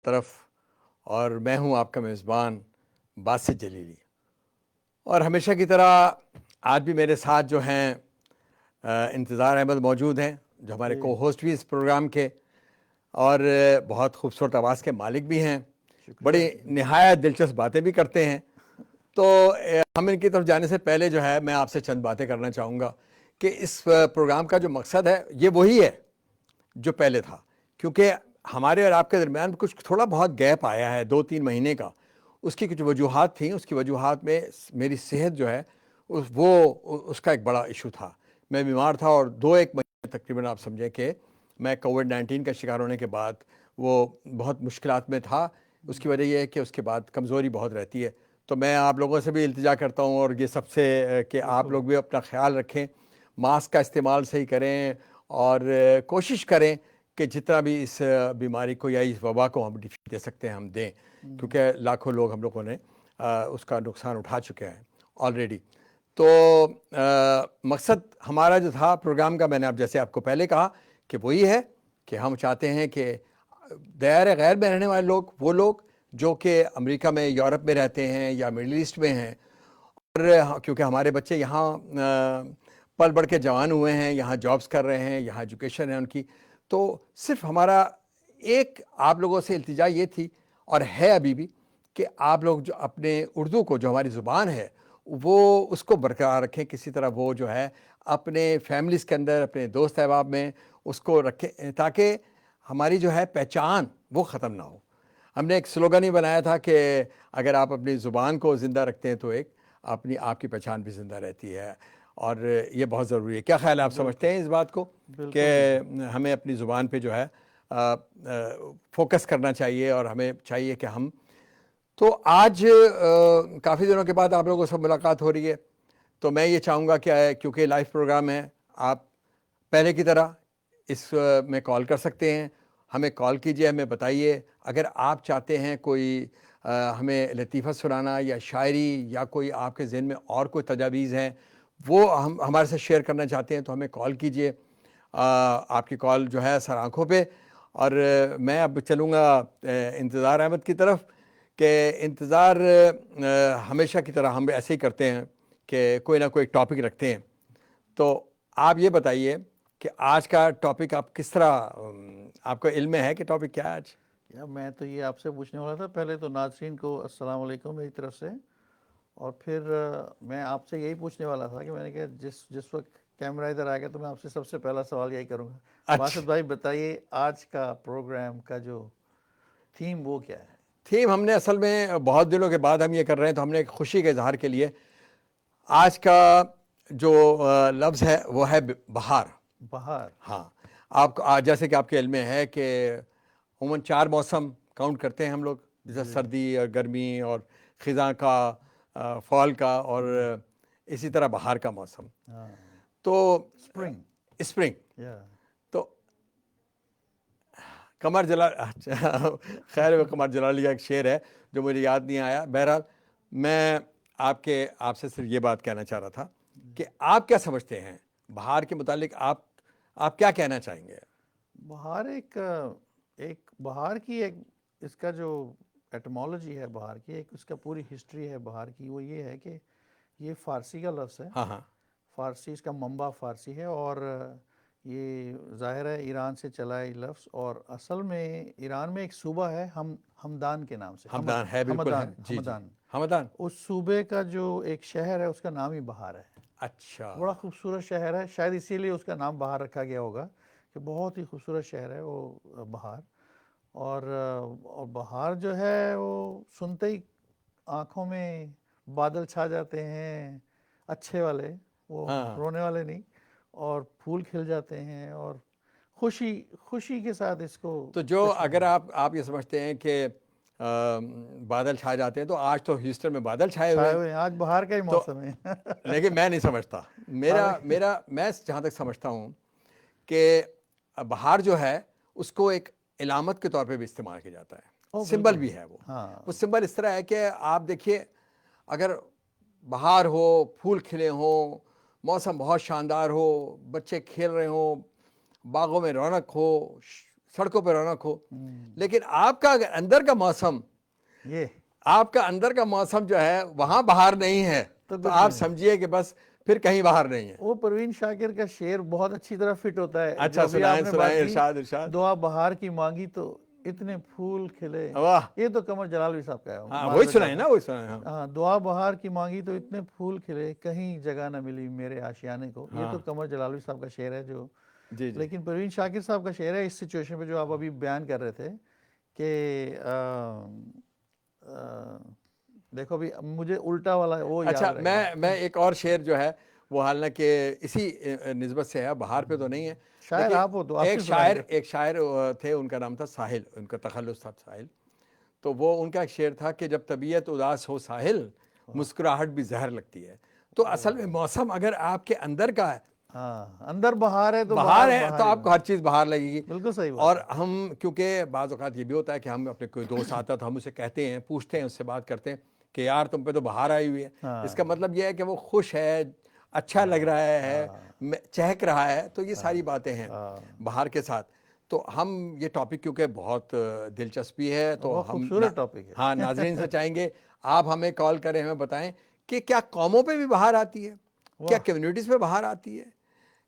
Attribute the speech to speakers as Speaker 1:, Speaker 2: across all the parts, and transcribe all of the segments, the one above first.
Speaker 1: طرف، اور میں ہوں آپ کا میزبان باسط جلیلی. اور ہمیشہ کی طرح آج بھی میرے ساتھ جو ہیں انتظار احمد موجود ہیں، جو ہمارے کو ہوسٹ بھی اس پروگرام کے، اور بہت خوبصورت آواز کے مالک بھی ہیں، بڑی نہایت دلچسپ باتیں بھی کرتے ہیں. تو ہم ان کی طرف جانے سے پہلے جو ہے میں آپ سے چند باتیں کرنا چاہوں گا کہ اس پروگرام کا جو مقصد ہے یہ وہی ہے جو پہلے تھا، کیونکہ ہمارے اور آپ کے درمیان کچھ تھوڑا بہت گیپ آیا ہے 2-3 مہینے کا. اس کی کچھ وجوہات تھیں. اس کی وجوہات میں میری صحت جو ہے اس کا ایک بڑا ایشو تھا. میں بیمار تھا اور 2-1 مہینے تقریباً آپ سمجھیں کہ میں کووڈ-19 کا شکار ہونے کے بعد وہ بہت مشکلات میں تھا. اس کی وجہ یہ ہے کہ اس کے بعد کمزوری بہت رہتی ہے. تو میں آپ لوگوں سے بھی التجا کرتا ہوں اور یہ سب سے کہ آپ لوگ بھی اپنا خیال رکھیں، ماسک کا استعمال صحیح کریں، اور کوشش کریں کہ جتنا بھی اس بیماری کو یا اس وبا کو ہم ڈیفیٹ دے سکتے ہیں ہم دیں، کیونکہ لاکھوں لوگ ہم لوگوں نے اس کا نقصان اٹھا چکے ہیں آلریڈی. تو مقصد ہمارا جو تھا پروگرام کا، میں نے اب جیسے آپ کو پہلے کہا کہ وہی ہے کہ ہم چاہتے ہیں کہ دائرۂ غیر میں رہنے والے لوگ، وہ لوگ جو کہ امریکہ میں، یورپ میں رہتے ہیں یا مڈل ایسٹ میں ہیں، اور کیونکہ ہمارے بچے یہاں پل بڑھ کے جوان ہوئے ہیں، یہاں جابس کر رہے ہیں، یہاں ایجوکیشن ہے ان کی، تو صرف ہمارا ایک آپ لوگوں سے التجا یہ تھی اور ہے ابھی بھی کہ آپ لوگ جو اپنے اردو کو، جو ہماری زبان ہے، وہ اس کو برقرار رکھیں. کسی طرح وہ جو ہے اپنے فیملیز کے اندر، اپنے دوست احباب میں اس کو رکھیں، تاکہ ہماری جو ہے پہچان وہ ختم نہ ہو. ہم نے ایک سلوگن ہی بنایا تھا کہ اگر آپ اپنی زبان کو زندہ رکھتے ہیں تو ایک آپ کی پہچان بھی زندہ رہتی ہے، اور یہ بہت ضروری ہے. کیا خیال ہے، آپ سمجھتے ہیں اس بات کو کہ ہمیں اپنی زبان پہ جو ہے فوکس کرنا چاہیے، اور ہمیں چاہیے کہ ہم تو آج کافی دنوں کے بعد آپ لوگوں سے ملاقات ہو رہی ہے، تو میں یہ چاہوں گا کہ کیونکہ لائیو پروگرام ہے، آپ پہلے کی طرح اس میں کال کر سکتے ہیں. ہمیں کال کیجئے، ہمیں بتائیے اگر آپ چاہتے ہیں کوئی ہمیں لطیفہ سنانا یا شاعری، یا کوئی آپ کے ذہن میں اور کوئی تجاویز ہیں وہ ہم ہمارے ساتھ شیئر کرنا چاہتے ہیں، تو ہمیں کال کیجئے. آپ کی کال جو ہے سر آنکھوں پہ. اور میں اب چلوں گا انتظار احمد کی طرف کہ انتظار ہمیشہ کی طرح ہم ایسے ہی کرتے ہیں کہ کوئی نہ کوئی ٹاپک رکھتے ہیں. تو آپ یہ بتائیے کہ آج کا ٹاپک آپ کس طرح، آپ کو علم میں ہے کہ ٹاپک کیا ہے آج؟
Speaker 2: میں تو یہ آپ سے پوچھنے والا تھا. پہلے تو ناظرین کو السلام علیکم میری طرف سے، اور پھر میں آپ سے یہی پوچھنے والا تھا کہ میں نے کہا جس وقت کیمرہ ادھر آئے گا تو میں آپ سے سب سے پہلا سوال یہی کروں گا. باسط بھائی بتائیے آج کا پروگرام کا جو تھیم وہ کیا ہے؟
Speaker 1: تھیم ہم نے اصل میں بہت دنوں کے بعد ہم یہ کر رہے ہیں، تو ہم نے ایک خوشی کے اظہار کے لیے آج کا جو لفظ ہے وہ ہے بہار.
Speaker 2: بہار.
Speaker 1: ہاں، آپ کو جیسے کہ آپ کے علم میں ہے کہ عموماً 4 موسم کاؤنٹ کرتے ہیں ہم لوگ، جیسے سردی اور گرمی اور خزاں کا، فال کا، اور اسی طرح بہار کا موسم. تو اسپرنگ. تو قمر جلال خیر قمر جلالی کا ایک شعر ہے جو مجھے یاد نہیں آیا. بہرحال میں آپ سے صرف یہ بات کہنا چاہ رہا تھا کہ آپ کیا سمجھتے ہیں بہار کے متعلق، آپ کیا کہنا چاہیں گے؟
Speaker 2: بہار ایک بہار کی ایک اس کا جو ایٹمالوجی ہے بہار کی، ایک اس کا پوری ہسٹری ہے بہار کی. وہ یہ ہے کہ یہ فارسی کا لفظ ہے.
Speaker 1: ہاں.
Speaker 2: فارسی، اس کا منبع فارسی ہے، اور یہ ظاہر ہے ایران سے چلا ہے لفظ. اور اصل میں ایران میں ایک صوبہ ہے ہمدان کے نام سے.
Speaker 1: ہمدان ہے، بالکل ہے. جی ہمدان.
Speaker 2: اس صوبے کا جو ایک شہر ہے اس کا نام ہی بہار ہے.
Speaker 1: اچھا.
Speaker 2: بڑا خوبصورت شہر ہے، شاید اسی لیے اس کا نام بہار رکھا گیا ہوگا کہ بہت ہی خوبصورت شہر ہے وہ بہار. اور بہار جو ہے وہ سنتے ہی آنکھوں میں بادل چھا جاتے ہیں، اچھے والے، وہ رونے والے نہیں. اور پھول کھل جاتے ہیں، اور خوشی کے ساتھ اس کو.
Speaker 1: تو جو اگر آپ یہ سمجھتے ہیں کہ بادل چھا جاتے ہیں، تو آج تو ہیوسٹن میں بادل چھائے ہوئے ہیں.
Speaker 2: آج بہار کا ہی موسم ہے.
Speaker 1: لیکن میں نہیں سمجھتا، میں جہاں تک سمجھتا ہوں کہ بہار جو ہے اس کو ایک علامت کے طور پہ بھی استعمال کیا جاتا ہے، سمبل بھی ہے. وہ سمبل اس طرح ہے کہ آپ دیکھیے، اگر بہار ہو، پھول کھلے ہوں، موسم بہت شاندار ہو، بچے کھیل رہے ہوں، باغوں میں رونق ہو، سڑکوں پہ رونق ہو. لیکن آپ کا اگر اندر کا موسم
Speaker 2: یہ
Speaker 1: آپ کا اندر کا موسم جو ہے وہاں بہار نہیں ہے تو آپ سمجھیے کہ بس پھر کہیں باہر نہیں ہے.
Speaker 2: وہ پروین شاکر کا شعر بہت اچھی طرح فٹ ہوتا ہے.
Speaker 1: اچھا
Speaker 2: جو بھی آپ نے بات کی،
Speaker 1: ارشاد ارشاد.
Speaker 2: دعا بہار کی مانگی تو اتنے پھول کھلے.
Speaker 1: واہ.
Speaker 2: یہ تو قمر جلالی صاحب کا ہے.
Speaker 1: ہاں وہی سنائے نا، وہی سنائے.
Speaker 2: ہاں، دعا بہار کی مانگی تو اتنے پھول کھلے، کہیں جگہ نہ ملی میرے آشیانے کو. یہ تو قمر جلالی صاحب کا شعر ہے جو.
Speaker 1: جی جی.
Speaker 2: لیکن پروین شاکر صاحب کا شعر ہے اس سچویشن پہ جو آپ ابھی بیان کر رہے تھے کہ دیکھو بھی مجھے الٹا والا وہ یاد
Speaker 1: اچھا،
Speaker 2: رہے گا.
Speaker 1: میں ایک اور شعر جو ہے وہ حالانکہ اسی نسبت سے ہے، بہار پہ تو نہیں ہے.
Speaker 2: شاعر آپ ہو تو آپ
Speaker 1: ایک شاعر تھے، ان کا نام تھا ساحل، ان کا تخلص تھا ساحل. تو وہ ان کا ایک شعر تھا کہ جب طبیعت اداس ہو ساحل، مسکراہٹ بھی زہر لگتی ہے. تو اصل میں موسم اگر آپ کے اندر کا ہے،
Speaker 2: ہاں اندر بہار ہے تو
Speaker 1: بہار ہے تو آپ کو ہر چیز بہار لگے گی.
Speaker 2: بالکل صحیح بات.
Speaker 1: اور ہم کیونکہ بعض اوقات یہ بھی ہوتا ہے کہ ہم اپنے کوئی دوست آتا تو ہم اسے کہتے ہیں، پوچھتے ہیں، اس سے بات کرتے ہیں کہ یار تم پہ تو بہار آئی ہوئی ہے. اس کا مطلب یہ ہے کہ وہ خوش ہے، اچھا لگ رہا ہے، چہک رہا ہے. تو یہ ساری باتیں ہیں بہار کے ساتھ. تو ہم یہ ٹاپک کیونکہ بہت دلچسپی ہے تو ہم
Speaker 2: خوبصورت ٹاپک ہے.
Speaker 1: ہاں ناظرین سے چاہیں گے آپ ہمیں کال کریں، ہمیں بتائیں کہ کیا قوموں پہ بھی بہار آتی ہے، کیا کمیونٹیز پہ بہار آتی ہے.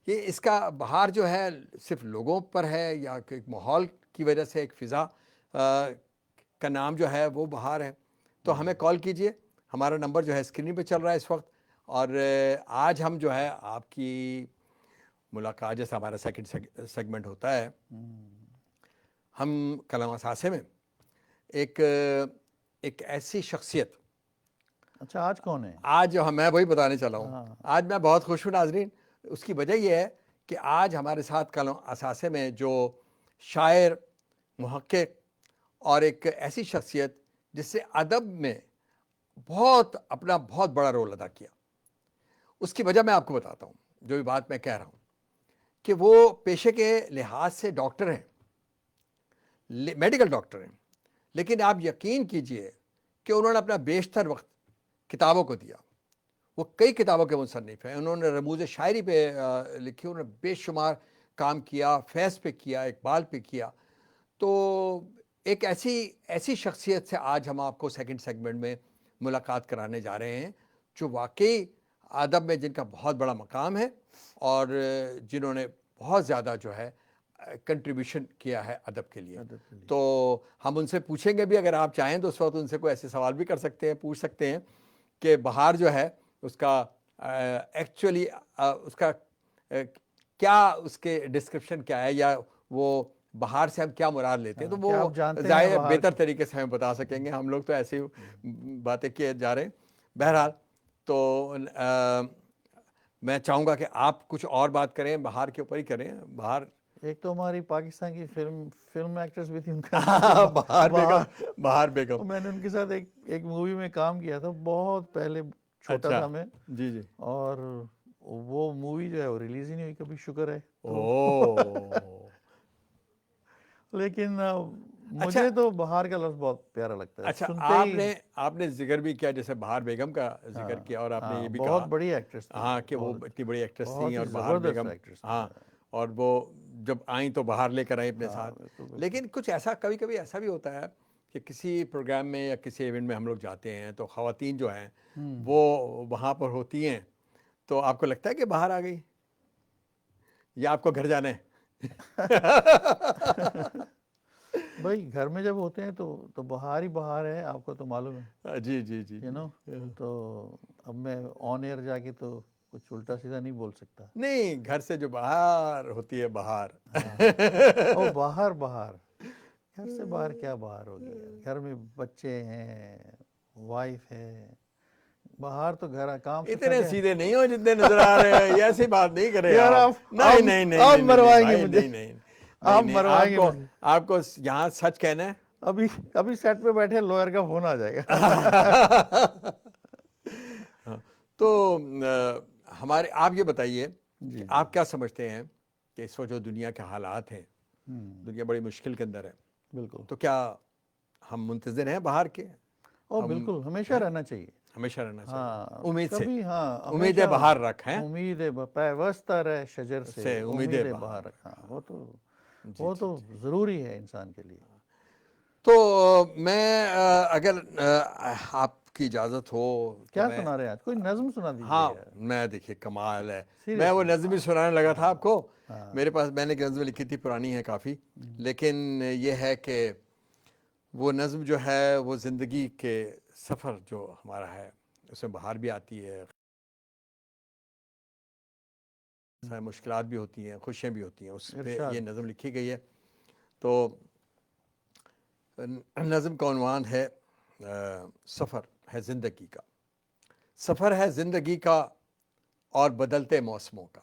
Speaker 1: یہ اس کا بہار جو ہے صرف لوگوں پر ہے یا ایک ماحول کی وجہ سے ایک فضا کا نام جو ہے وہ بہار ہے. تو ہمیں کال کیجئے، ہمارا نمبر جو ہے اسکرین پہ چل رہا ہے اس وقت. اور آج ہم جو ہے آپ کی ملاقات، جیسا ہمارا سیکنڈ سیگمنٹ ہوتا ہے، ہم کلام اثاثے میں ایک ایسی شخصیت.
Speaker 2: اچھا آج کون ہے؟
Speaker 1: آج میں وہی بتانے چلا ہوں. آج میں بہت خوش ہوں ناظرین. اس کی وجہ یہ ہے کہ آج ہمارے ساتھ کلام اثاثے میں جو شاعر، محقق اور ایک ایسی شخصیت جس سے ادب میں اپنا بہت بڑا رول ادا کیا، اس کی وجہ میں آپ کو بتاتا ہوں. جو بھی بات میں کہہ رہا ہوں کہ وہ پیشے کے لحاظ سے ڈاکٹر ہیں، میڈیکل ڈاکٹر ہیں، لیکن آپ یقین کیجئے کہ انہوں نے اپنا بیشتر وقت کتابوں کو دیا. وہ کئی کتابوں کے مصنف ہیں. انہوں نے رموز شاعری پہ لکھی، انہوں نے بے شمار کام کیا، فیض پہ کیا، اقبال پہ کیا. تو ایک ایسی شخصیت سے آج ہم آپ کو سیکنڈ سیگمنٹ میں ملاقات کرانے جا رہے ہیں جو واقعی ادب میں جن کا بہت بڑا مقام ہے اور جنہوں نے بہت زیادہ جو ہے کنٹریبیوشن کیا ہے ادب کے لیے. تو ہم ان سے پوچھیں گے بھی، اگر آپ چاہیں تو اس وقت ان سے کوئی ایسے سوال بھی کر سکتے ہیں، پوچھ سکتے ہیں کہ بہار جو ہے اس کا ایکچولی اس کا کیا، اس کے ڈسکرپشن کیا ہے، یا وہ بہار سے ہم کیا مراد لیتے ہیں. تو وہ ظاہر بہتر طریقے سے ہمیں بتا سکیں گے. ہم لوگ تو ایسی باتیں کیے جا رہے ہیں. بہرحال تو میں چاہوں گا کہ آپ کچھ اور بات کریں، بہار کے اوپر ہی کریں. بہار
Speaker 2: ایک تو ہماری پاکستان کی فلم ایکٹریس بھی تھی، ان کا
Speaker 1: بہار بیگم.
Speaker 2: میں نے ان کے ساتھ ایک مووی میں کام کیا تھا بہت پہلے، چھوٹا تھا میں.
Speaker 1: جی جی.
Speaker 2: اور وہ مووی جو ہے وہ ریلیز ہی نہیں ہوئی کبھی، شکر ہے. لیکن مجھے تو بہار کا لفظ بہت پیارا لگتا ہے.
Speaker 1: اچھا، آپ نے ذکر بھی کیا، جیسے بہار بیگم کا ذکر کیا، اور آپ نے یہ بھی کہا
Speaker 2: بہت بڑی ایکٹریس تھی.
Speaker 1: ہاں کہ وہ اتنی بڑی ایکٹریس تھیں، اور بہار بیگم ہاں، اور وہ جب آئیں تو بہار لے کر آئیں اپنے ساتھ. لیکن کچھ ایسا کبھی کبھی ایسا بھی ہوتا ہے کہ کسی پروگرام میں یا کسی ایونٹ میں ہم لوگ جاتے ہیں تو خواتین جو ہیں وہ وہاں پر ہوتی ہیں، تو آپ کو لگتا ہے کہ بہار آ گئی یا آپ کو گھر جانا ہے؟
Speaker 2: بھائی گھر میں جب ہوتے ہیں تو بہار ہی بہار ہے، آپ کو تو معلوم ہے.
Speaker 1: جی جی جی.
Speaker 2: تو اب میں آن ایئر جا کے تو کچھ الٹا سیدھا نہیں بول سکتا.
Speaker 1: نہیں، گھر سے جو باہر ہوتی ہے بہار.
Speaker 2: او باہر، گھر سے باہر کیا بہار ہوگی؟ گھر میں بچے ہیں، وائف ہے. بہار تو گھر کام سے
Speaker 1: اتنے سیدھے نہیں ہو جتنے نظر آ رہے ہیں. یہ ایسی بات نہیں کرے
Speaker 2: یار. آپ مروائیں گے مجھے، آپ مروائیں گے مجھے.
Speaker 1: آپ کو یہاں سچ کہنا ہے.
Speaker 2: ابھی سیٹ پہ بیٹھے لوئر کا فون آ جائے گا.
Speaker 1: تو آپ یہ بتائیے کہ آپ کیا سمجھتے ہیں کہ اس وقت جو دنیا کے حالات ہیں، دنیا بڑی مشکل کے اندر ہے.
Speaker 2: بالکل.
Speaker 1: تو کیا ہم منتظر ہیں بہار کے؟
Speaker 2: بالکل، ہمیشہ رہنا چاہیے.
Speaker 1: ہمیشہ رہنا چاہیے.
Speaker 2: ہاں،
Speaker 1: امید سے.
Speaker 2: کبھی
Speaker 1: امید بہار رکھ ہیں.
Speaker 2: امید پیوستہ رہے شجر سے، امید بہار رکھ. وہ تو وہ تو ضروری ہے انسان کے لیے.
Speaker 1: تو میں اگر آپ کی اجازت ہو تو
Speaker 2: کیا
Speaker 1: میں
Speaker 2: سنا رہے ہیں آج؟ کوئی نظم سنا دیجیے
Speaker 1: ہاں
Speaker 2: یار.
Speaker 1: میں دیکھیے کمال ہے. میں
Speaker 2: Seriously.
Speaker 1: وہ نظم ہی سنانے لگا تھا آپ کو.
Speaker 2: ہاں.
Speaker 1: میرے پاس میں نے ایک نظم لکھی تھی, پرانی ہے کافی, لیکن یہ ہے کہ وہ نظم جو ہے وہ زندگی کے سفر جو ہمارا ہے اس میں بہار بھی آتی ہے, مشکلات بھی ہوتی ہیں, خوشیاں بھی ہوتی ہیں, اس پہ
Speaker 2: ارشاد.
Speaker 1: یہ نظم لکھی گئی ہے. تو نظم کا عنوان ہے سفر ہے زندگی کا. سفر ہے زندگی کا اور بدلتے موسموں کا.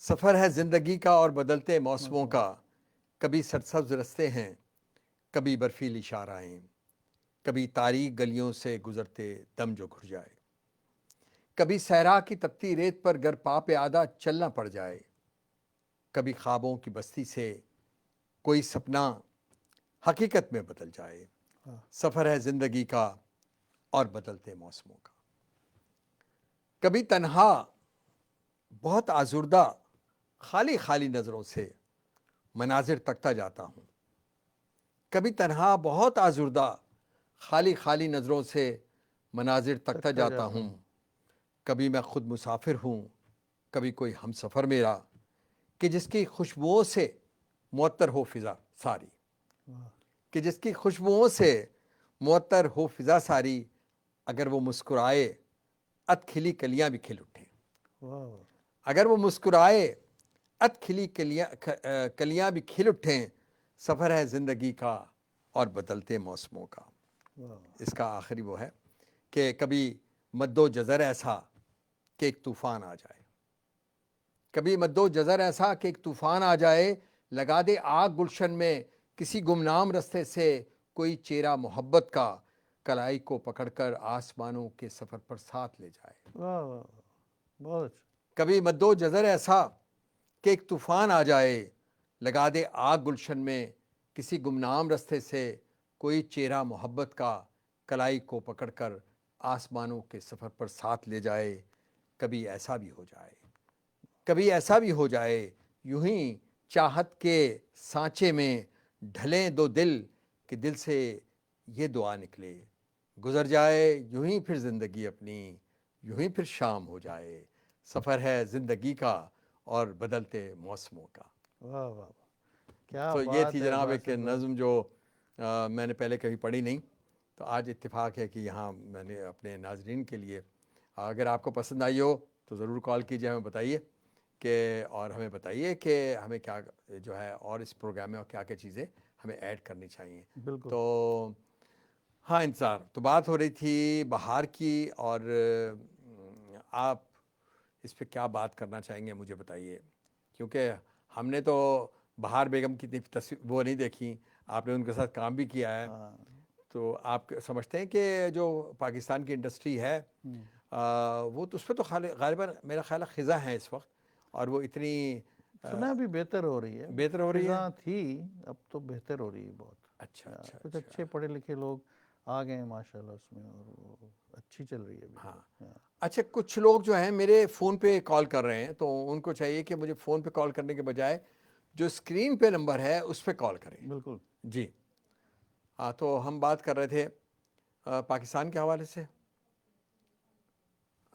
Speaker 1: سفر ہے زندگی کا اور بدلتے موسموں کا. کبھی سرسبز رستے ہیں, کبھی برفیلی شاہراہیں, کبھی تاریک گلیوں سے گزرتے دم جو گھر جائے. کبھی صحرا کی تپتی ریت پر گر پا پہ آدھا چلنا پڑ جائے. کبھی خوابوں کی بستی سے کوئی سپنا حقیقت میں بدل جائے. سفر ہے زندگی کا اور بدلتے موسموں کا. کبھی تنہا بہت آزردہ خالی خالی نظروں سے مناظر تکتا جاتا ہوں. کبھی تنہا بہت آزردہ خالی خالی نظروں سے مناظر تکتا جاتا ہوں. کبھی میں خود مسافر ہوں, کبھی کوئی ہم سفر میرا, کہ جس کی خوشبوؤں سے معطر ہو فضا ساری. کہ جس کی خوشبوؤں سے معطر ہو فضا ساری. اگر وہ مسکرائے ات کھلی کلیاں بھی کھل اٹھیں. اگر وہ مسکرائے ات کھلی کلیاں بھی کھل اٹھیں. سفر ہے زندگی کا اور بدلتے موسموں کا. اس کا آخری وہ ہے کہ کبھی مد و جزر ایسا کہ ایک طوفان آ جائے. کبھی مد و جزر ایسا کہ ایک طوفان آ جائے. لگا دے آگ گلشن میں کسی گمنام رستے سے کوئی چہرہ محبت کا. کلائی کو پکڑ کر آسمانوں کے سفر پر ساتھ لے جائے.
Speaker 2: بہت.
Speaker 1: کبھی مد و جزر ایسا کہ ایک طوفان آ جائے. لگا دے آگ گلشن میں کسی گمنام رستے سے کوئی چہرہ محبت کا. کلائی کو پکڑ کر آسمانوں کے سفر پر ساتھ لے جائے. کبھی ایسا بھی ہو جائے, کبھی ایسا بھی ہو جائے, یوں ہی چاہت کے سانچے میں ڈھلیں دو دل, کہ دل سے یہ دعا نکلے گزر جائے یوں ہی پھر زندگی اپنی, یوں ہی پھر شام ہو جائے. سفر ہے زندگی کا اور بدلتے موسموں کا.
Speaker 2: واہ واہ, کیا
Speaker 1: تو یہ
Speaker 2: بات
Speaker 1: تھی
Speaker 2: ہے
Speaker 1: جناب ایک
Speaker 2: باسط بھائی.
Speaker 1: نظم جو میں نے پہلے کبھی پڑھی نہیں, تو آج اتفاق ہے کہ یہاں میں نے اپنے ناظرین کے لیے, اگر آپ کو پسند آئی ہو تو ضرور کال کیجیے, ہمیں بتائیے کہ, اور ہمیں بتائیے کہ ہمیں کیا جو ہے اور اس پروگرام میں اور کیا کیا چیزیں ہمیں ایڈ کرنی چاہیے.
Speaker 2: بالکل.
Speaker 1: تو ہاں انتظار. تو بات ہو رہی تھی بہار کی, اور آپ اس پہ کیا بات کرنا چاہیں گے مجھے بتائیے, کیونکہ ہم نے تو بہار بیگم کی تصویر وہ نہیں دیکھی, آپ نے ان کے ساتھ کام بھی کیا ہے. تو آپ سمجھتے ہیں کہ جو پاکستان کی انڈسٹری ہے وہ تو اس پہ تو غالباً میرا خیال ہے خزاں ہیں اس وقت, اور وہ اتنی
Speaker 2: سنا بھی بہتر ہو رہی ہے.
Speaker 1: بہتر ہو رہی ہے.
Speaker 2: خزاں تھی, اب تو بہتر ہو رہی ہے بہت.
Speaker 1: اچھا اچھا
Speaker 2: کچھ
Speaker 1: اچھا.
Speaker 2: اچھے پڑھے لکھے لوگ آ گئے ہیں ماشاء اللہ اس میں, اور وہ اچھی چل رہی ہے ابھی.
Speaker 1: ہاں اچھا, کچھ لوگ جو ہیں میرے فون پہ کال کر رہے ہیں, تو ان کو چاہیے کہ مجھے فون پہ کال کرنے کے بجائے جو اسکرین پہ نمبر ہے اس پہ کال کریں.
Speaker 2: بالکل.
Speaker 1: جی ہاں, تو ہم بات کر رہے تھے پاکستان کے حوالے سے.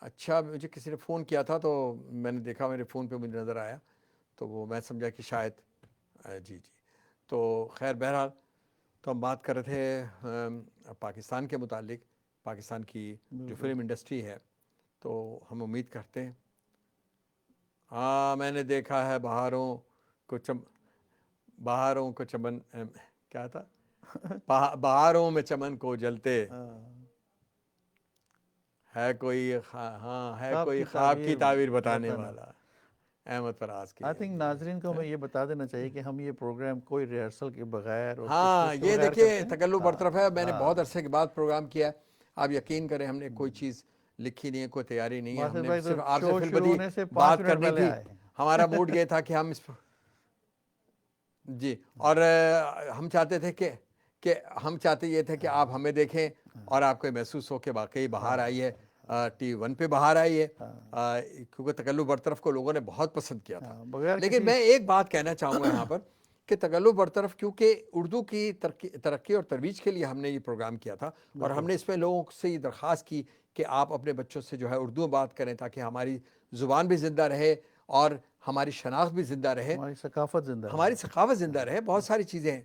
Speaker 1: اچھا, مجھے کسی نے فون کیا تھا تو میں نے دیکھا, میرے فون پہ مجھے نظر آیا, تو وہ میں سمجھا کہ شاید جی جی. تو خیر بہرحال, تو ہم بات کر رہے تھے پاکستان کے متعلق, پاکستان کی جو فلم انڈسٹری ہے, تو ہم امید کرتے ہیں. ہاں میں نے دیکھا ہے بہاروں کو چمن, کیا تھا, بہاروں میں چمن کو جلتے ہے کوئی, ہاں ہے کوئی خواب کی تعبیر بتانے والا. احمد فراز کی.
Speaker 2: آئی تھنک ناظرین کو ہمیں یہ بتا دینا چاہیے کہ ہم یہ پروگرام کوئی ریہرسل کے بغیر اور
Speaker 1: ہاں
Speaker 2: کچھ کے
Speaker 1: یہ
Speaker 2: بغیر
Speaker 1: دیکھیے
Speaker 2: کرتے ہیں.
Speaker 1: تکلف برطرف ہے. میں نے بہت عرصے کے بعد پروگرام کیا ہے, آپ یقین کریں ہم نے کوئی چیز لکھی نہیں ہے, کوئی تیاری نہیں ہے, ہم
Speaker 2: باسط
Speaker 1: نے
Speaker 2: بھائی تو
Speaker 1: صرف آپ سے
Speaker 2: شو
Speaker 1: فی
Speaker 2: شروع
Speaker 1: البدیہہ
Speaker 2: ہونے سے 5
Speaker 1: بات
Speaker 2: منٹ
Speaker 1: کرنی
Speaker 2: پہلے
Speaker 1: تھی.
Speaker 2: آئے ہیں.
Speaker 1: ہمارا موڈ یہ تھا کہ ہم اس جی, اور ہم چاہتے تھے کہ ہم چاہتے یہ تھے کہ آپ ہمیں دیکھیں اور آپ کو محسوس ہو کہ واقعی بہار آئی ہے. ٹی ون پہ باہر آئی ہے کیونکہ تکلف برطرف کو لوگوں نے بہت پسند کیا تھا.
Speaker 2: بغیر
Speaker 1: لیکن میں ایک بات کہنا چاہوں گا یہاں پر کہ تکلف برطرف کیونکہ اردو کی ترقی اور ترویج کے لیے ہم نے یہ پروگرام کیا تھا اور ہم نے اس میں لوگوں سے یہ درخواست کی کہ آپ اپنے بچوں سے جو ہے اردو میں بات کریں تاکہ ہماری زبان بھی زندہ رہے اور ہماری شناخت بھی زندہ رہے,
Speaker 2: ہماری ثقافت زندہ رہے.
Speaker 1: ہماری ثقافت زندہ رہے. بہت ساری چیزیں ہیں.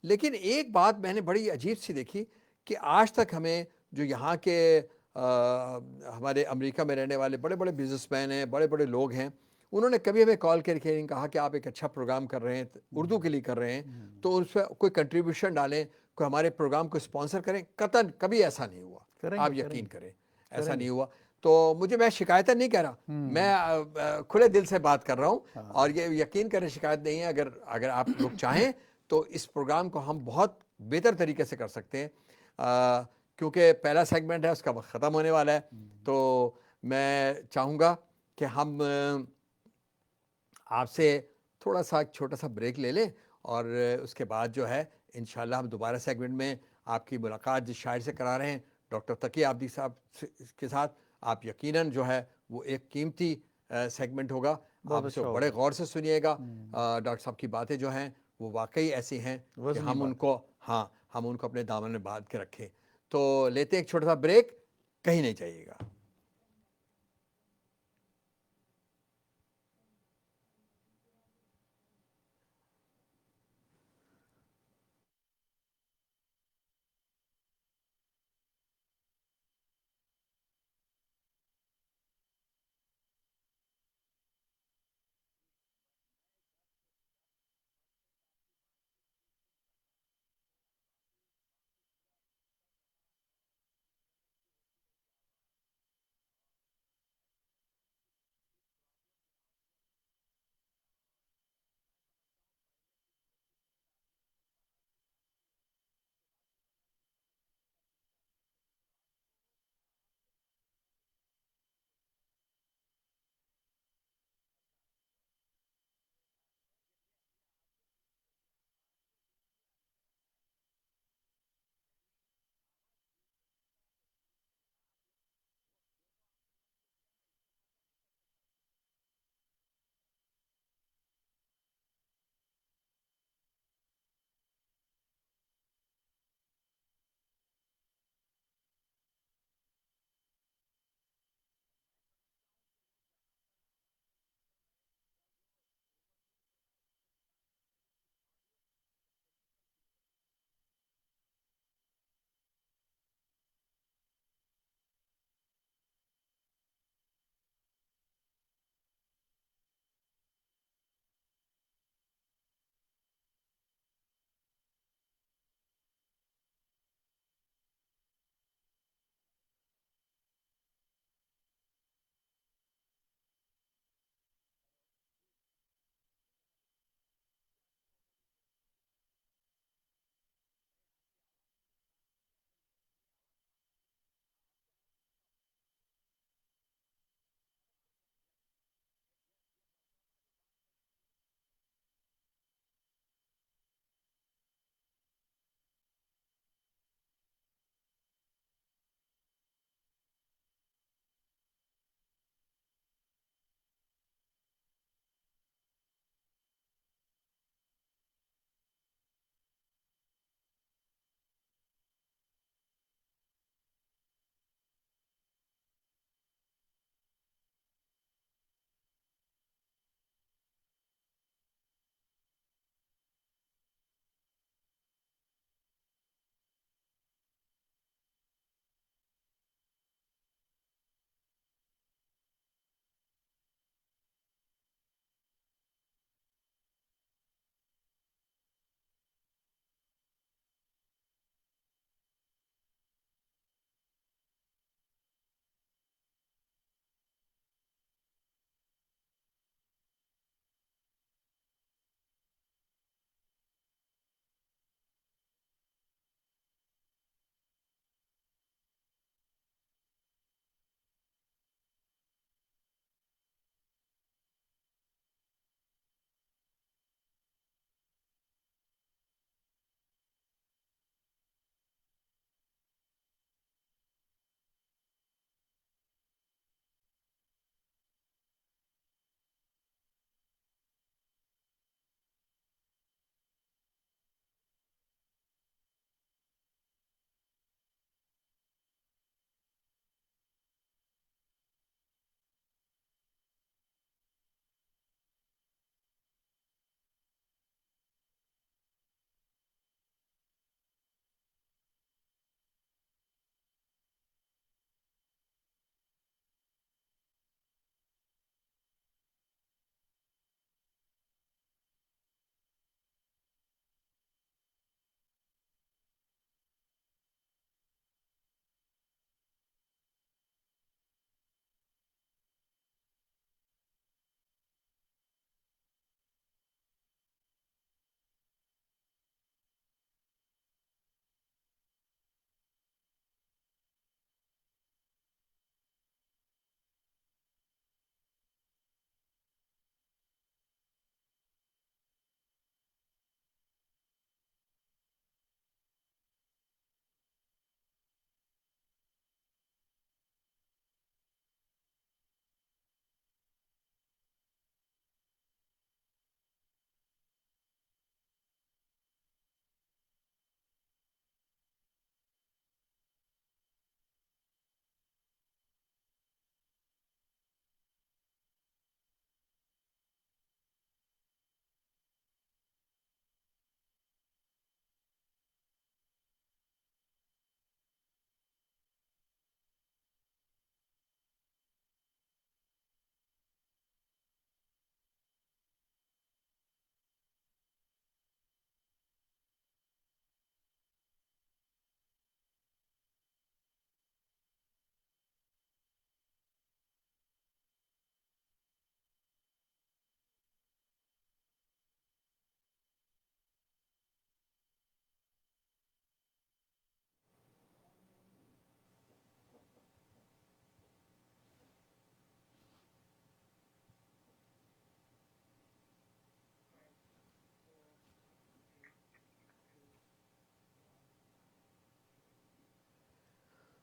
Speaker 1: لیکن ایک بات میں نے بڑی عجیب سی دیکھی کہ آج تک ہمیں جو یہاں کے ہمارے امریکہ میں رہنے والے بڑے بڑے بزنس مین ہیں, بڑے بڑے لوگ ہیں, انہوں نے کبھی ہمیں کال کر کے نہیں کہا کہ آپ ایک اچھا پروگرام کر رہے ہیں, اردو کے لیے کر رہے ہیں, تو اس پہ کوئی کنٹریبیوشن ڈالیں, کوئی ہمارے پروگرام کو اسپانسر کریں. قطعاً کبھی ایسا نہیں ہوا, آپ یقین کریں ایسا نہیں ہوا. تو مجھے, میں شکایتیں نہیں کہہ رہا, میں کھلے دل سے بات کر رہا ہوں, اور یہ یقین کریں شکایت نہیں ہے. اگر آپ لوگ چاہیں تو اس پروگرام کو ہم بہت بہتر طریقے سے کر سکتے ہیں, کیونکہ پہلا سیگمنٹ ہے, اس کا وقت ختم ہونے والا ہے. تو میں چاہوں گا کہ ہم آپ سے تھوڑا سا ایک چھوٹا سا بریک لے لیں, اور اس کے بعد جو ہے انشاءاللہ ہم دوبارہ سیگمنٹ میں آپ کی ملاقات جس شاعر سے کرا رہے ہیں, ڈاکٹر تقی عابدی صاحب کے ساتھ. آپ یقیناً جو ہے وہ ایک قیمتی سیگمنٹ ہوگا, آپ اسے بڑے غور سے سنیے گا. ڈاکٹر صاحب کی باتیں جو ہیں وہ واقعی ایسی ہیں کہ ہم ان کو اپنے دامن میں باندھ کے رکھیں. تو لیتے ہیں ایک چھوٹا سا بریک, کہیں نہیں جائیے گا.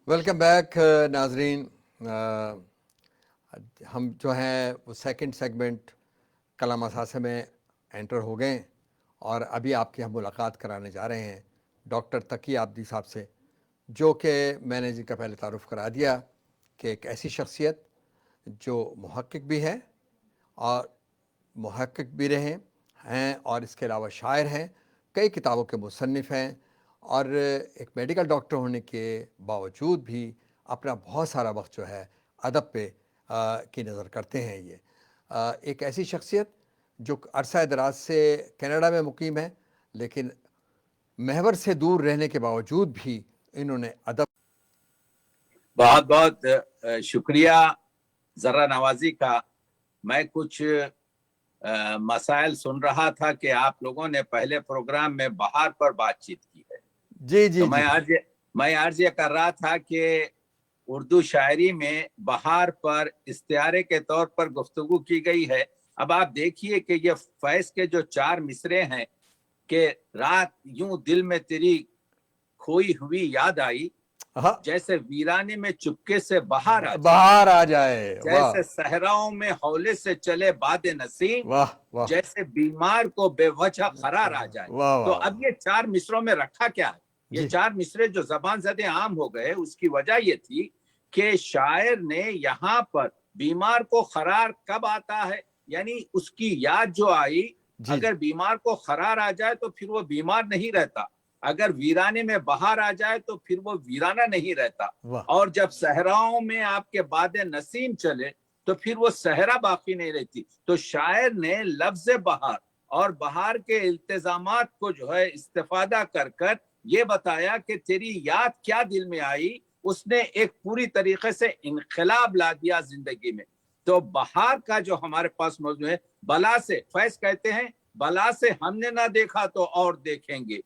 Speaker 1: ویلکم بیک ناظرین. ہم جو ہیں وہ سیکنڈ سیگمنٹ کلام اثاثے میں انٹر ہو گئے اور ابھی آپ کی ہم ملاقات کرانے جا رہے ہیں ڈاکٹر تقی عابدی صاحب سے, جو کہ میں نے جن کا پہلے تعارف کرا دیا کہ ایک ایسی شخصیت جو محقق بھی ہے اور محقق بھی رہے ہیں اور اس کے علاوہ شاعر ہیں, کئی کتابوں کے مصنف ہیں, اور ایک میڈیکل ڈاکٹر ہونے کے باوجود بھی اپنا بہت سارا وقت جو ہے ادب پہ کی نظر کرتے ہیں. یہ ایک ایسی شخصیت جو عرصہ دراز سے کینیڈا میں مقیم ہے, لیکن محور سے دور رہنے کے باوجود بھی انہوں نے ادب.
Speaker 3: بہت بہت شکریہ ذرا نوازی کا. میں کچھ مسائل سن رہا تھا کہ آپ لوگوں نے پہلے پروگرام میں بہار پر بات چیت کی ہے.
Speaker 1: جی جی
Speaker 3: تو
Speaker 1: جی
Speaker 3: میں عرض یہ کر رہا تھا کہ اردو شاعری میں بہار پر استعارے کے طور پر گفتگو کی گئی ہے. اب آپ دیکھیے کہ یہ فیض کے جو 4 مصرے ہیں کہ رات یوں دل میں تیری کھوئی ہوئی یاد آئی, جیسے ویرانے میں چپکے سے
Speaker 1: بہار آ جائے,
Speaker 3: جیسے صحراؤں میں ہولے سے چلے باد نسیم, جیسے بیمار کو بے وجہ قرار آ جائے. تو اب یہ 4 مصروں میں رکھا کیا ہے؟ یہ 4 مصرے جو زبان زدے عام ہو گئے, اس کی وجہ یہ تھی کہ شاعر نے یہاں پر بیمار کو قرار کب آتا ہے, یعنی اس کی یاد جو آئی, اگر بیمار کو قرار آ جائے تو پھر وہ بیمار نہیں رہتا, اگر ویرانے میں بہار آ جائے تو پھر وہ ویرانہ نہیں رہتا, اور جب صحراؤں میں آپ کے باد نسیم چلے تو پھر وہ صحرا باقی نہیں رہتی. تو شاعر نے لفظ بہار اور بہار کے التزامات کو جو ہے استفادہ کر کر یہ بتایا کہ تیری یاد کیا دل میں آئی. اس نے ایک پوری طریقے سے انقلاب لا دیا زندگی میں. تو بہار کا جو ہمارے پاس موضوع ہے, بلا سے, فیض کہتے ہیں بلا سے ہم نے نہ دیکھا تو اور دیکھیں گے,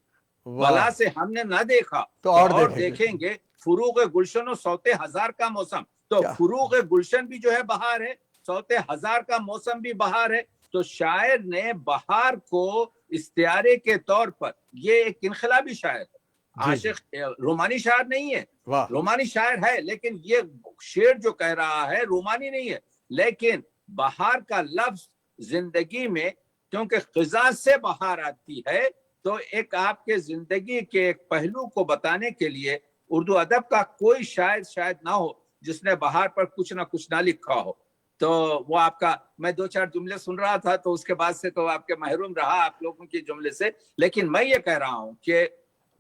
Speaker 3: بلا سے ہم نے نہ دیکھا تو اور دیکھیں گے, فروغ گلشن و صوت ہزار کا موسم. تو فروغ گلشن بھی جو ہے بہار ہے, صوت ہزار کا موسم بھی بہار ہے. تو شاعر نے بہار کو استعارے کے طور پر, یہ ایک انقلابی شاعر ہے, عاشق رومانی شاعر نہیں ہے, رومانی شاعر ہے لیکن یہ شعر جو کہہ رہا ہے رومانی نہیں ہے. لیکن بہار کا لفظ زندگی میں کیونکہ خزاں سے بہار آتی ہے, تو ایک آپ کے زندگی کے ایک پہلو کو بتانے کے لیے اردو ادب کا کوئی شاعر شاید نہ ہو جس نے بہار پر کچھ نہ کچھ نہ لکھا ہو. تو وہ آپ کا, میں 2-4 جملے سن رہا تھا تو اس کے بعد سے تو آپ کے محروم رہا آپ لوگوں کے جملے سے. لیکن میں یہ کہہ رہا ہوں کہ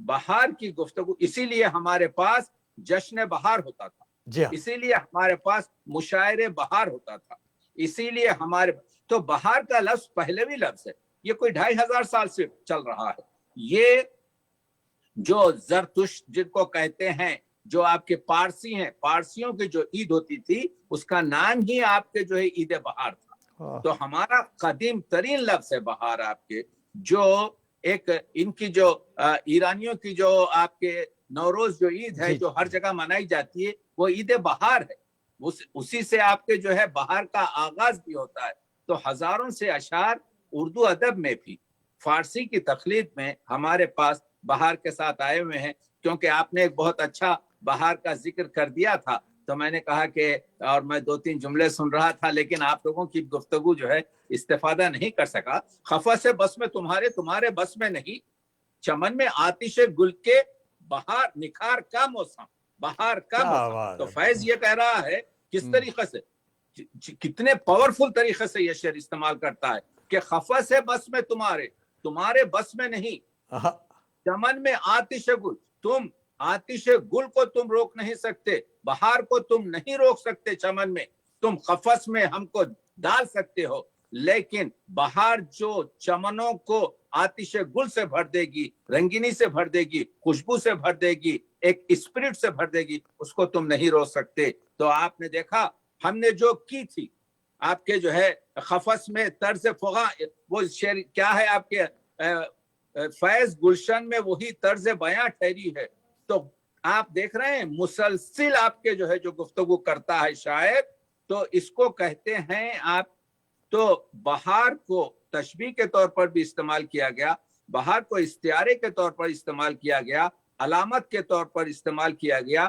Speaker 3: بہار کی گفتگو, اسی لیے ہمارے پاس جشن بہار ہوتا تھا, اسی لیے ہمارے پاس مشاعرے بہار ہوتا تھا, اسی لیے ہمارے, تو بہار کا لفظ پہلوی لفظ ہے, یہ کوئی 2500 سال سے چل رہا ہے. یہ جو زرتشت جن کو کہتے ہیں, جو آپ کے پارسی ہیں, پارسیوں کی جو عید ہوتی تھی اس کا نام ہی آپ کے جو ہے عید بہار تھا. تو ہمارا قدیم ترین لفظ ہے بہار آپ کے, جو ایک ان کی جو ایرانیوں کی جو آپ کے نوروز جو عید ہے جو ہر جگہ منائی جاتی ہے وہ عید بہار ہے, اسی سے آپ کے جو ہے بہار کا آغاز بھی ہوتا ہے. تو ہزاروں سے اشعار اردو ادب میں بھی فارسی کی تخلیق میں ہمارے پاس بہار کے ساتھ آئے ہوئے ہیں. کیونکہ آپ نے ایک بہت اچھا بہار کا ذکر کر دیا تھا تو میں نے کہا کہ, اور میں 2-3 جملے سن رہا تھا لیکن آپ لوگوں کی گفتگو جو ہے استفادہ نہیں کر سکا. خفا سے بس میں تمہارے بس میں نہیں, چمن میں آتش گل کے بہار نکھار کا موسم, بہار کا موسم. تو فیض یہ کہہ رہا ہے کس طریقے سے, کتنے پاورفل طریقے سے یہ شعر استعمال کرتا ہے کہ خفا سے بس میں تمہارے بس میں نہیں, چمن میں آتش گل, تم آتش گل کو تم روک نہیں سکتے, بہار کو تم نہیں روک سکتے چمن میں, تم قفس میں ہم کو ڈال سکتے ہو, لیکن بہار جو چمنوں کو آتش گل سے بھر دے گی, رنگینی سے بھر دے گی, خوشبو سے بھر دے گی, ایک اسپرٹ سے بھر دے گی, اس کو تم نہیں روک سکتے. تو آپ نے دیکھا ہم نے جو کی تھی آپ کے جو ہے قفس میں طرز فغاں, وہ شعر کیا ہے آپ کے فیض گلشن میں وہی طرز بیاں ٹھہری ہے. تو آپ دیکھ رہے ہیں مسلسل آپ کے جو ہے جو گفتگو کرتا ہے شاعر, تو اس کو کہتے ہیں آپ. تو بہار کو تشبیہ کے طور پر بھی استعمال کیا گیا, بہار کو استعارے کے طور پر استعمال کیا گیا, علامت کے طور پر استعمال کیا گیا,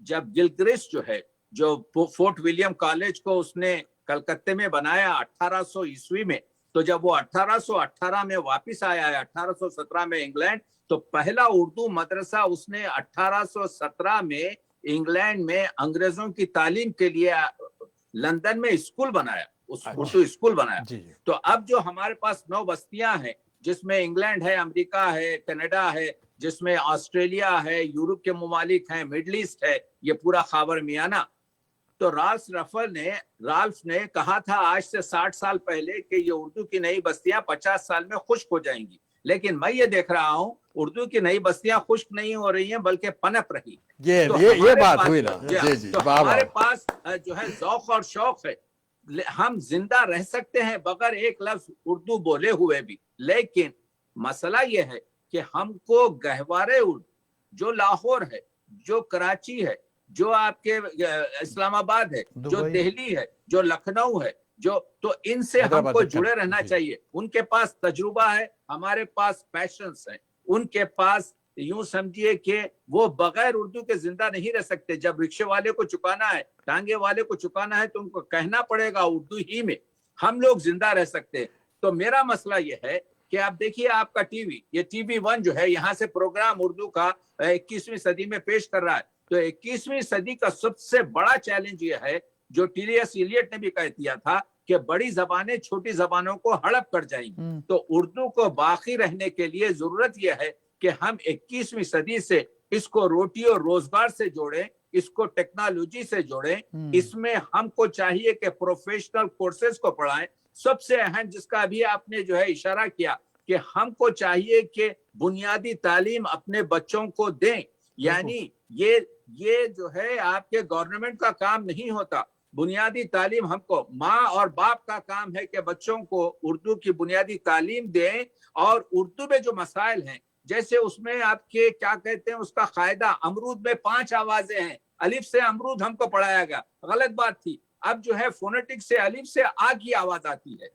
Speaker 3: جب گلگرسٹ جو ہے جو فورٹ ولیم کالج کو اس نے کلکتے میں بنایا 1800 عیسوی میں, تو جب وہ 1818 میں واپس آیا ہے 1817 میں انگلینڈ, تو پہلا اردو مدرسہ اس نے 1817 میں انگلینڈ میں انگریزوں کی تعلیم کے لیے لندن میں اسکول بنایا, اردو اسکول بنایا. تو اب جو ہمارے پاس 9 بستیاں ہیں جس میں انگلینڈ ہے, امریکہ ہے, کینیڈا ہے, جس میں آسٹریلیا ہے, یورپ کے ممالک ہیں, مڈل ایسٹ ہے, یہ پورا خاور میانہ. تو رالف نے کہا تھا آج سے 60 سال پہلے کہ یہ اردو کی نئی بستیاں 50 سال میں خشک ہو جائیں گی, لیکن میں یہ دیکھ رہا ہوں اردو کی نئی بستیاں خشک نہیں ہو رہی ہیں بلکہ پنپ رہی ہیں.
Speaker 1: یہ بات ہوئی نا.
Speaker 3: تو ہمارے پاس جو ہے ذوق اور شوق ہے, ہم زندہ رہ سکتے ہیں بغیر ایک لفظ اردو بولے ہوئے بھی, لیکن مسئلہ یہ ہے کہ ہم کو گہوارے اردو جو لاہور ہے, جو کراچی ہے, جو آپ کے اسلام آباد ہے, جو دہلی ہے, جو لکھنؤ ہے, تو ان سے ہم کو جڑے رہنا چاہیے. ان کے پاس تجربہ ہے, ہمارے پاس پیشنس ہے, ان کے پاس یوں سمجھیے کہ وہ بغیر اردو کے زندہ نہیں رہ سکتے. جب رکشے والے کو چکانا ہے, ٹانگے والے کو چکانا ہے, تو ان کو کہنا پڑے گا اردو ہی میں, ہم لوگ زندہ رہ سکتے. تو میرا مسئلہ یہ ہے کہ آپ دیکھیے آپ کا ٹی وی, یہ ٹی وی 1 جو ہے یہاں سے پروگرام اردو کا 21ویں صدی میں پیش کر رہا ہے. تو 21ویں صدی کا سب سے بڑا چیلنج یہ ہے جو ٹی ایس ایلیٹ نے بھی کہہ دیا تھا کہ بڑی زبانیں چھوٹی زبانوں کو ہڑپ کر جائیں گی. تو اردو کو باقی رہنے کے لیے ضرورت یہ ہے کہ ہم 21ویں صدی سے اس کو روٹی اور روزگار سے جوڑیں, اس کو ٹیکنالوجی سے جوڑیں. اس میں ہم کو چاہیے کہ پروفیشنل کورسز کو پڑھائیں. سب سے اہم جس کا ابھی آپ نے جو ہے اشارہ کیا کہ ہم کو چاہیے کہ بنیادی تعلیم اپنے بچوں کو دیں. یعنی یہ جو ہے آپ کے گورنمنٹ کا کام نہیں ہوتا. بنیادی تعلیم ہم کو ماں اور باپ کا کام ہے کہ بچوں کو اردو کی بنیادی تعلیم دیں. اور اردو میں جو مسائل ہیں, جیسے اس میں آپ کے کیا کہتے ہیں اس کا قاعدہ, امرود میں 5 آوازیں ہیں, الف سے امرود ہم کو پڑھایا گیا, غلط بات تھی. اب جو ہے فونیٹک سے الف سے آ کی آواز آتی ہے.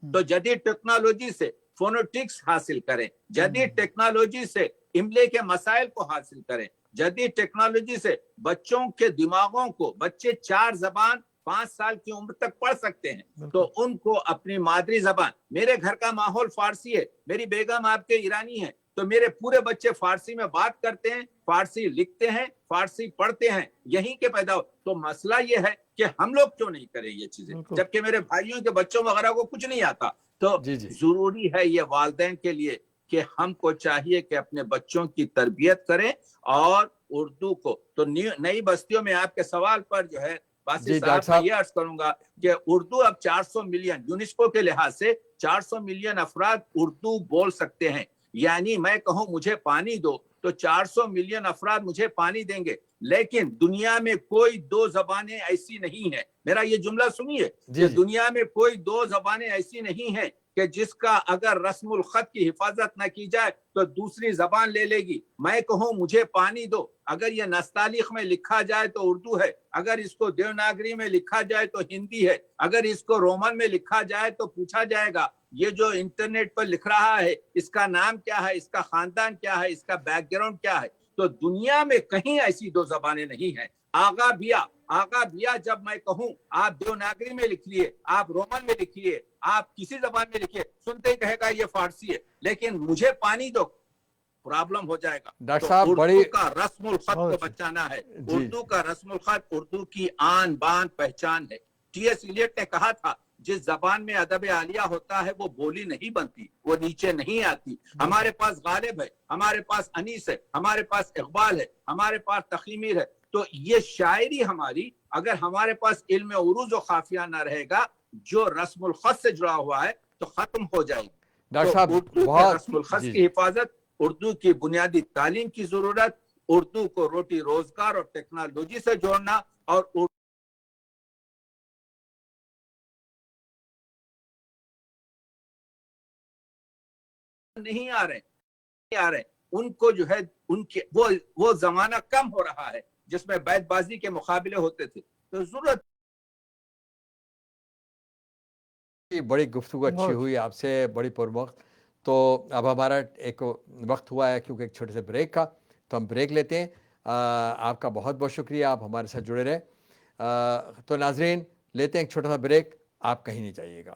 Speaker 3: تو جدید ٹیکنالوجی سے فونیٹکس حاصل کریں, جدید ٹیکنالوجی سے املے کے مسائل کو حاصل کریں, جدید ٹیکنالوجی سے بچوں کے دماغوں کو, بچے 4 زبان 5 سال کی عمر تک پڑھ سکتے ہیں, تو ان کو اپنی مادری زبان, میرے گھر کا ماحول فارسی ہے, میری بیگم آپ کے ایرانی ہے, تو میرے پورے بچے فارسی میں بات کرتے ہیں, فارسی لکھتے ہیں, فارسی پڑھتے ہیں, یہیں کے پیدا ہو. تو مسئلہ یہ ہے کہ ہم لوگ کیوں نہیں کریں یہ چیزیں, جبکہ میرے بھائیوں کے بچوں وغیرہ کو کچھ نہیں آتا. تو ضروری ہے یہ والدین کے لیے کہ ہم کو چاہیے کہ اپنے بچوں کی تربیت کریں اور اردو کو. تو نئی بستیوں میں آپ کے سوال پر جو ہے باسی صاحب میں یہ عرض کروں گا کہ اردو اب 400 ملین, یونیسکو کے لحاظ سے 400 ملین افراد اردو بول سکتے ہیں. یعنی میں کہوں مجھے پانی دو تو 400 ملین افراد مجھے پانی دیں گے, لیکن دنیا میں کوئی 2 زبانیں ایسی نہیں ہیں. میرا یہ جملہ سنیے کہ دنیا میں کوئی 2 زبانیں ایسی نہیں ہیں کہ جس کا اگر رسم الخط کی حفاظت نہ کی جائے تو دوسری زبان لے لے گی. میں کہوں مجھے پانی دو, اگر یہ نستعلیق میں لکھا جائے تو اردو ہے, اگر اس کو دیوناگری میں لکھا جائے تو ہندی ہے, اگر اس کو رومن میں لکھا جائے تو پوچھا جائے گا یہ جو انٹرنیٹ پر لکھ رہا ہے اس کا نام کیا ہے, اس کا خاندان کیا ہے, اس کا بیک گراؤنڈ کیا ہے. تو دنیا میں کہیں ایسی 2 زبانیں نہیں ہیں. آغا بیا جب میں کہوں آپ دیوناگری میں لکھ لیے, آپ رومن میں لکھیے, آپ کسی زبان میں لکھیے, سنتے ہی کہے گا یہ فارسی ہے, لیکن مجھے پانی دو, پرابلم ہو جائے گا.
Speaker 1: ڈاکٹر صاحب
Speaker 3: اردو کا رسم الخط کو بچانا ہے. اردو کا رسم الخط اردو کی آن بان پہچان ہے. ٹی ایس ایلیٹ نے کہا تھا جس زبان میں ادب عالیہ ہوتا ہے وہ بولی نہیں بنتی, وہ نیچے نہیں آتی. ہمارے پاس غالب ہے, ہمارے پاس انیس ہے, ہمارے پاس اقبال ہے, ہمارے پاس تقی میر ہے. تو یہ شاعری ہماری, اگر ہمارے پاس علم عروض و قافیہ نہ رہے گا جو رسم الخط سے جڑا ہوا ہے تو ختم ہو جائے گی.
Speaker 1: ڈاکٹر صاحب
Speaker 3: اردو کے رسم الخط کی حفاظت, اردو کی بنیادی تعلیم کی ضرورت, اردو کو روٹی روزگار اور ٹیکنالوجی سے جوڑنا, اور نہیں آ رہے ان کو جو ہے ان کے وہ زمانہ کم ہو رہا ہے جس میں بیت بازی کے مقابلے ہوتے تھے. تو ضرورت
Speaker 1: بڑی گفتگو اچھی ہوئی آپ سے, بڑی پروقت. تو اب ہمارا ایک وقت ہوا ہے کیونکہ ایک چھوٹے سے بریک کا, تو ہم بریک لیتے ہیں. آپ کا بہت بہت شکریہ، آپ ہمارے ساتھ جڑے رہے. تو ناظرین لیتے ہیں ایک چھوٹا سا بریک، آپ کہیں نہیں جائیے گا.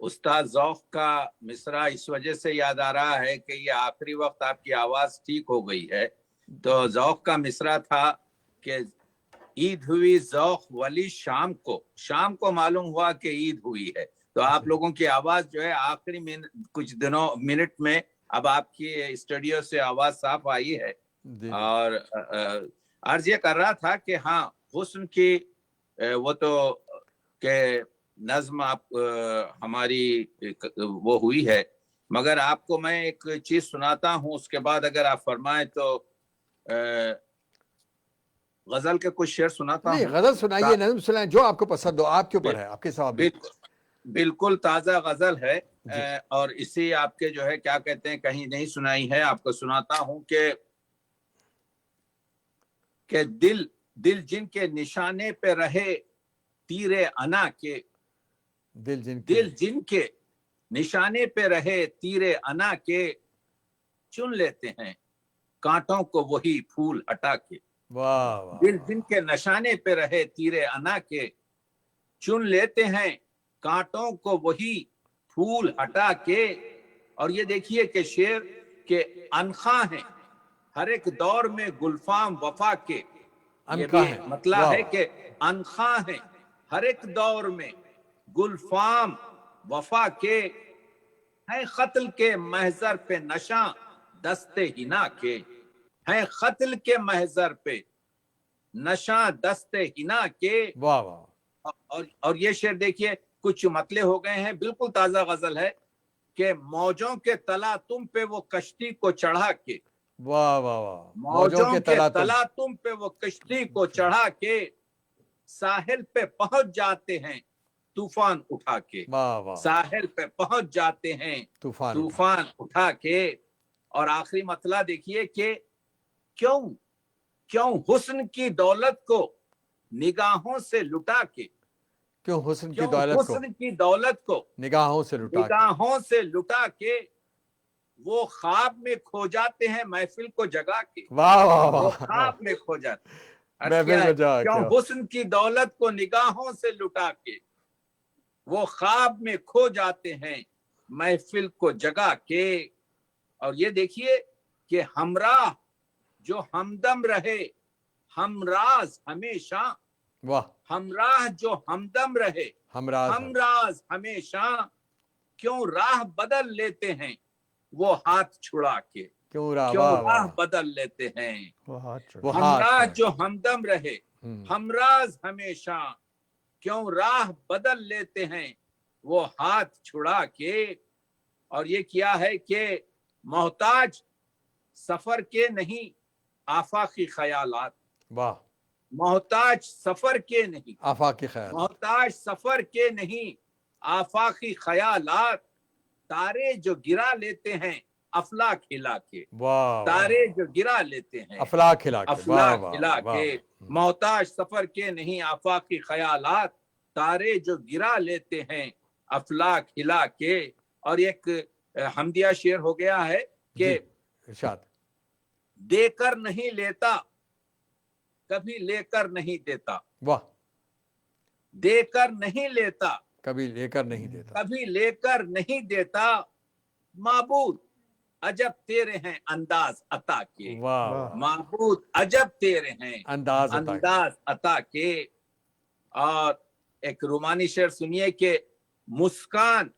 Speaker 3: استاد ذوق کا مصرع اس وجہ سے یاد آ رہا ہے کہ یہ آخری وقت آپ کی آواز ٹھیک ہو گئی ہے. تو ذوق کا مصرع تھا کہ عید ہوئی ذوق ولی شام کو معلوم ہوا کہ عید ہوئی ہے. تو آپ لوگوں کی آواز جو ہے آخری کچھ منٹ میں اب آپ کی اسٹوڈیو سے آواز صاف آئی ہے. اور عرض یہ کر رہا تھا کہ ہاں حسن کی وہ تو کہ نظم آپ ہماری وہ ہوئی ہے، مگر آپ کو میں ایک چیز سناتا ہوں، اس کے بعد اگر آپ فرمائیں تو غزل کے کچھ شعر سناتا ہوں.
Speaker 1: غزل سنائیے، نظم سنائیں، جو آپ کو پسند ہو. آپ کے اوپر ہے، آپ کے سواب.
Speaker 3: بالکل تازہ غزل ہے اور اسی آپ کے جو ہے کیا کہتے ہیں کہیں نہیں سنائی ہے، آپ کو سناتا ہوں کہ دل جن کے نشانے پہ رہے تیر انا کے، دل جن کے نشانے پہ رہے تیر انا کے، چن لیتے ہیں کانٹوں کو وہی پھول ہٹا کے. دل جن کے نشانے پہ رہے تیر انا کے، چن لیتے ہیں کانٹوں کو وہی پھول ہٹا کے. اور یہ دیکھیے کہ شعر کے انخواں ہیں ہر ایک دور میں گلفام وفا کے. یہ بھی مطلب ہے کہ انخواں ہیں ہر ایک دور میں گلفام وفا کے، ہیں قتل کے محضر پہ نشاں دستے ہنا کے، ہیں قتل کے محضر پہ نشاں دستے ہنا کے. اور یہ شعر دیکھیے کچھ مطلع ہو گئے ہیں، بالکل تازہ غزل ہے کہ موجوں کے تلا تم پہ وہ کشتی کو چڑھا کے، موجوں کے تلا تم پہ وہ کشتی کو چڑھا کے، ساحل پہ پہنچ جاتے ہیں طوفان اٹھا کے، ساحل پہ پہنچ جاتے ہیں طوفان اٹھا کے. اور آخری مطلع دیکھیے کہ کیوں حسن کی دولت کو نگاہوں سے لٹا کے،
Speaker 1: کیوں حسن
Speaker 3: کی دولت کو
Speaker 1: نگاہوں
Speaker 3: سے لٹا کے وہ خواب میں کھو جاتے ہیں محفل کو جگا کے. وہ خواب میں کھو جاتے ہیں. کیوں حسن کی دولت کو نگاہوں سے لٹا کے وہ خواب میں کھو جاتے ہیں محفل کو جگا کے. اور یہ دیکھیے کہ ہمراہ جو ہمدم رہے ہمراز ہمیشہ، ہمراہ جو ہمدم رہے ہمراز ہمیشہ، کیوں راہ بدل لیتے ہیں وہ ہاتھ چھڑا کے، کیوں راہ بدل لیتے ہیں ہمراہ جو ہمدم رہے ہمراز ہمیشہ، کیوں راہ بدل لیتے ہیں وہ ہاتھ چھڑا کے. اور یہ کیا ہے کہ محتاج سفر کے نہیں آفاقی خیالات، محتاج سفر کے نہیں محتاج سفر کے نہیں آفاقی خیالات، تارے جو گرا لیتے ہیں افلاک ہلا کے، تارے جو گرا لیتے ہیں افلاک ہلا کے، محتاج سفر کے نہیں آفاقی خیالات، تارے جو گرا لیتے ہیں افلاک ہلا کے. اور ایک حمدیہ شعر ہو گیا ہے کہ دے کر نہیں لیتا کبھی لے کر نہیں دیتا، دے کر نہیں لیتا
Speaker 1: کبھی لے کر نہیں دیتا،
Speaker 3: کبھی لے کر نہیں دیتا، معبود عجب تیرے ہیں انداز عطا کے، معبود عجب تیرے ہیں انداز عطا کے. اور ایک رومانی شعر سنیے کہ مسکان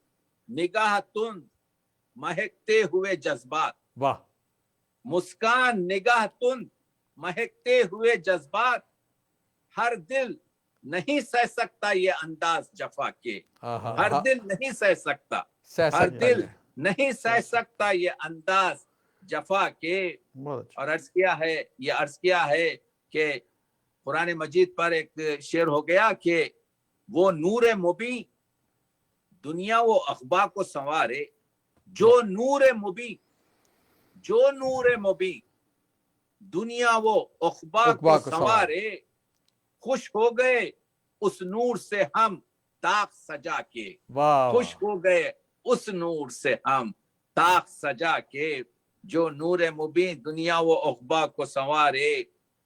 Speaker 3: نگاہ تند مہکتے ہوئے جذبات، مسکان نگاہ تند مہکتے ہوئے جذبات، ہر دل نہیں سہ سکتا یہ انداز جفا کے، ہر دل نہیں سہ سکتا، ہر دل نہیں سہ سکتا یہ انداز جفا کے. اور عرض کیا ہے کہ قرآن مجید پر ایک شعر ہو گیا کہ وہ نور مبین دنیا و عقبا کو سنوارے، جو نور مبین دنیا و عقبا کو سنوارے، خوش ہو گئے اس نور سے ہم طاق سجا کے، خوش ہو گئے اس نور سے ہم طاق سجا کے، جو نور مبین دنیا و عقبا کو سنوارے،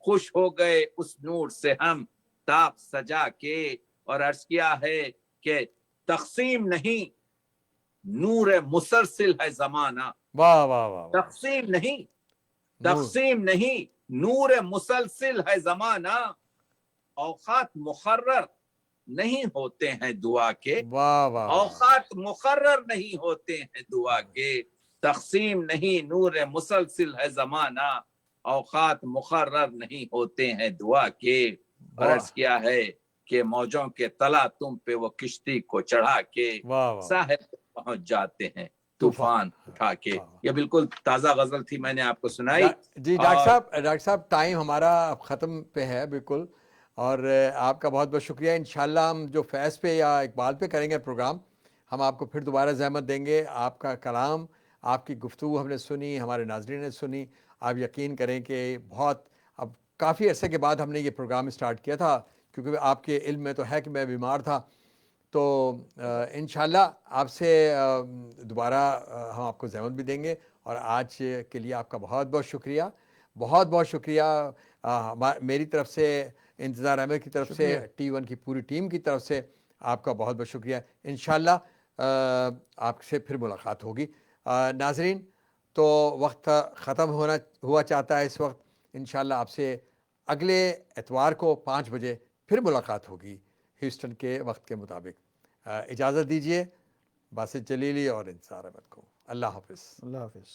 Speaker 3: خوش ہو گئے اس نور سے ہم طاق سجا کے. اور عرض کیا ہے کہ تقسیم نہیں نور مسلسل ہے زمانہ.
Speaker 1: واہ واہ واہ.
Speaker 3: تقسیم نہیں, نور مسلسل ہے زمانہ. اوقات مقرر نہیں ہوتے ہیں دعا کے.
Speaker 1: واہ واہ.
Speaker 3: اوقات مقرر نہیں ہوتے ہیں دعا کے. تقسیم نہیں, نور مسلسل ہے زمانہ. اوقات مقرر نہیں ہوتے ہیں دعا کے. اور عرض کیا ہے کہ موجوں کے تلا تم پہ وہ کشتی کو چڑھا کے ساحل پہنچ جاتے ہیں طوفان اٹھا کے. یہ بالکل تازہ غزل تھی, میں نے آپ کو سنائی.
Speaker 1: جی ڈاکٹر صاحب ٹائم ہمارا ختم پہ ہے بالکل, اور آپ کا بہت بہت شکریہ. انشاءاللہ ہم جو فیض پہ یا اقبال پہ کریں گے پروگرام, ہم آپ کو پھر دوبارہ زحمت دیں گے. آپ کا کلام, آپ کی گفتگو ہم نے سنی, ہمارے ناظرین نے سنی. آپ یقین کریں کہ بہت اب کافی عرصے کے بعد ہم نے یہ پروگرام اسٹارٹ کیا تھا, کیونکہ آپ کے علم میں تو ہے کہ میں بیمار تھا. تو انشاءاللہ آپ سے دوبارہ ہم آپ کو زحمت بھی دیں گے. اور آج کے لیے آپ کا بہت بہت شکریہ, بہت بہت شکریہ. میری طرف سے, انتظار احمد کی طرف سے, T1 کی پوری ٹیم کی طرف سے آپ کا بہت بہت شکریہ. انشاءاللہ آپ سے پھر ملاقات ہوگی. ناظرین, تو وقت ختم ہوا چاہتا ہے اس وقت. انشاءاللہ آپ سے اگلے اتوار کو 5 بجے پھر ملاقات ہوگی ہیوسٹن کے وقت کے مطابق. اجازت دیجیے باسط جلیلی اور انتظار احمد کو. اللہ حافظ.
Speaker 2: اللہ حافظ.